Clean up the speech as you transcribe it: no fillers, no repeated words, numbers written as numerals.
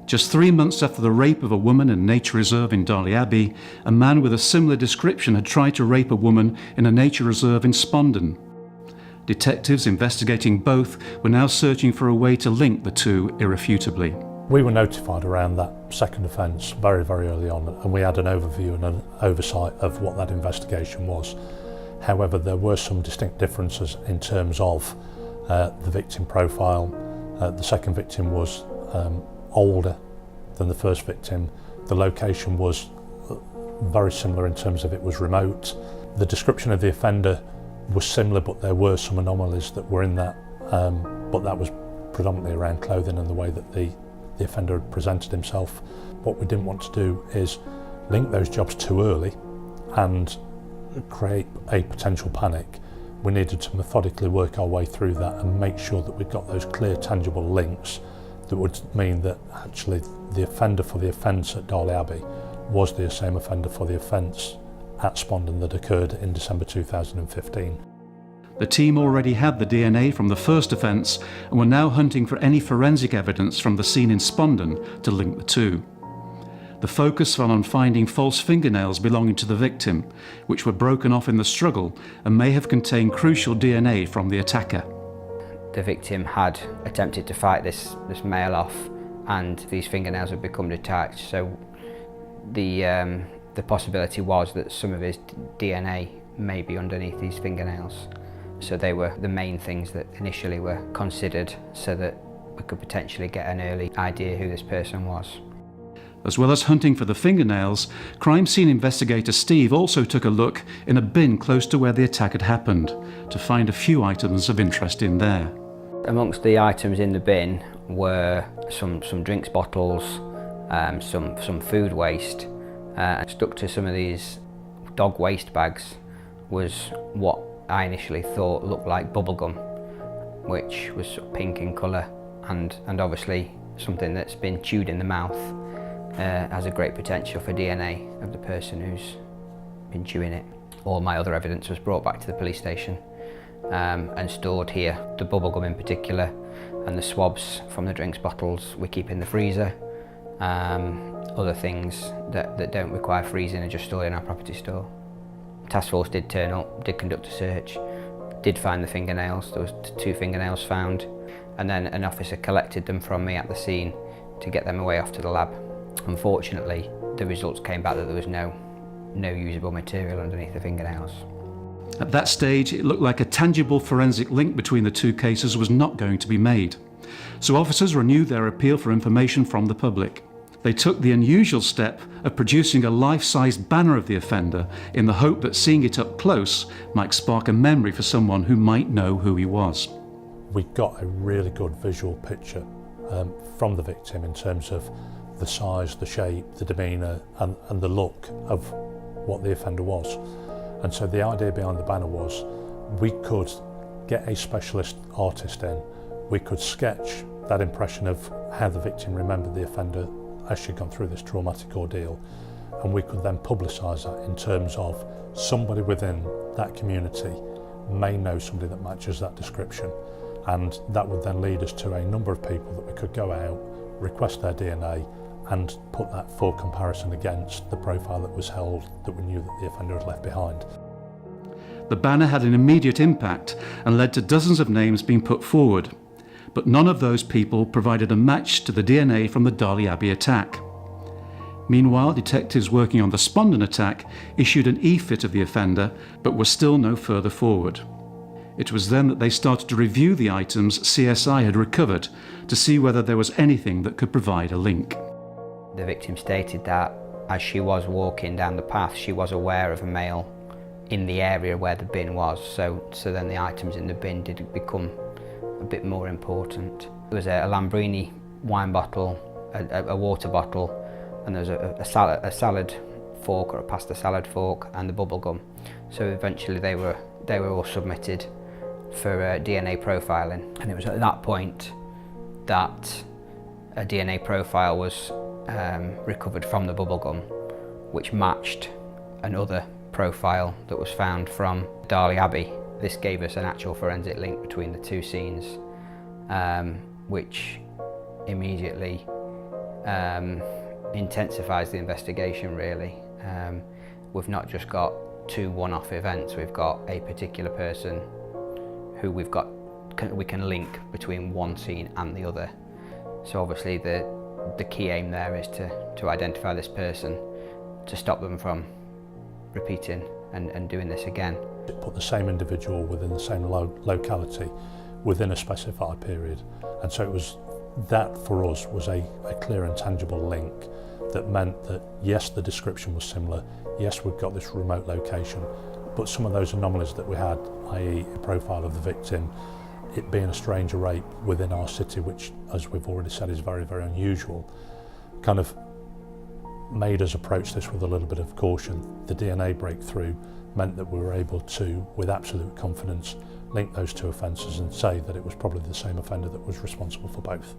Just 3 months after the rape of a woman in a nature reserve in Darley Abbey, a man with a similar description had tried to rape a woman in a nature reserve in Spondon. Detectives investigating both were now searching for a way to link the two irrefutably. We were notified around that second offence very, very early on, and we had an overview and an oversight of what that investigation was. However, there were some distinct differences in terms of the victim profile. The second victim was older than the first victim. The location was very similar in terms of it was remote. The description of the offender was similar, but there were some anomalies that were in that, but that was predominantly around clothing and the way that the offender had presented himself. What we didn't want to do is link those jobs too early and create a potential panic. We needed to methodically work our way through that and make sure that we got those clear, tangible links that would mean that actually the offender for the offence at Darley Abbey was the same offender for the offence at Spondon that occurred in December 2015. The team already had the DNA from the first offence and were now hunting for any forensic evidence from the scene in Spondon to link the two. The focus fell on finding false fingernails belonging to the victim, which were broken off in the struggle and may have contained crucial DNA from the attacker. The victim had attempted to fight this male off, and these fingernails had become detached, so the possibility was that some of his DNA may be underneath these fingernails. So they were the main things that initially were considered so that we could potentially get an early idea who this person was. As well as hunting for the fingernails, crime scene investigator Steve also took a look in a bin close to where the attack had happened to find a few items of interest in there. Amongst the items in the bin were some drinks bottles, some food waste. Stuck to some of these dog waste bags was what I initially thought looked like bubblegum, which was sort of pink in colour, and obviously something that's been chewed in the mouth has a great potential for DNA of the person who's been chewing it. All my other evidence was brought back to the police station and stored here. The bubblegum in particular and the swabs from the drinks bottles we keep in the freezer. Other things that don't require freezing are just stored in our property store. Task force did turn up, did conduct a search, did find the fingernails. There was 2 fingernails found, and then an officer collected them from me at the scene to get them away off to the lab. Unfortunately, the results came back that there was no usable material underneath the fingernails. At that stage, it looked like a tangible forensic link between the two cases was not going to be made. So officers renewed their appeal for information from the public. They took the unusual step of producing a life-sized banner of the offender in the hope that seeing it up close might spark a memory for someone who might know who he was. We got a really good visual picture from the victim in terms of the size, the shape, the demeanour and the look of what the offender was. And so the idea behind the banner was we could get a specialist artist in, we could sketch that impression of how the victim remembered the offender as she'd gone through this traumatic ordeal, and we could then publicise that in terms of somebody within that community may know somebody that matches that description, and that would then lead us to a number of people that we could go out, request their DNA and put that for comparison against the profile that was held that we knew that the offender had left behind. The banner had an immediate impact and led to dozens of names being put forward, but none of those people provided a match to the DNA from the Darley Abbey attack. Meanwhile, detectives working on the Spondon attack issued an e-fit of the offender, but were still no further forward. It was then that they started to review the items CSI had recovered to see whether there was anything that could provide a link. The victim stated that as she was walking down the path, she was aware of a male in the area where the bin was, so then the items in the bin did become a bit more important. There was a Lambrini wine bottle, a water bottle, and there was a salad fork or a pasta salad fork, and the bubblegum. So eventually they were all submitted for DNA profiling, and it was at that point that a DNA profile was recovered from the bubblegum, which matched another profile that was found from Darley Abbey. This gave us an actual forensic link between the two scenes, which immediately intensifies the investigation really. We've not just got 2 one-off events, we've got a particular person who we can link between one scene and the other. So obviously the key aim there is to identify this person, to stop them from repeating and doing this again. Put the same individual within the same locality within a specified period, and so it was that for us was a clear and tangible link that meant that yes, the description was similar, yes, we've got this remote location, but some of those anomalies that we had, i.e. a profile of the victim, it being a stranger rape within our city, which as we've already said is very, very unusual, kind of made us approach this with a little bit of caution. The DNA breakthrough meant that we were able to, with absolute confidence, link those 2 offences and say that it was probably the same offender that was responsible for both.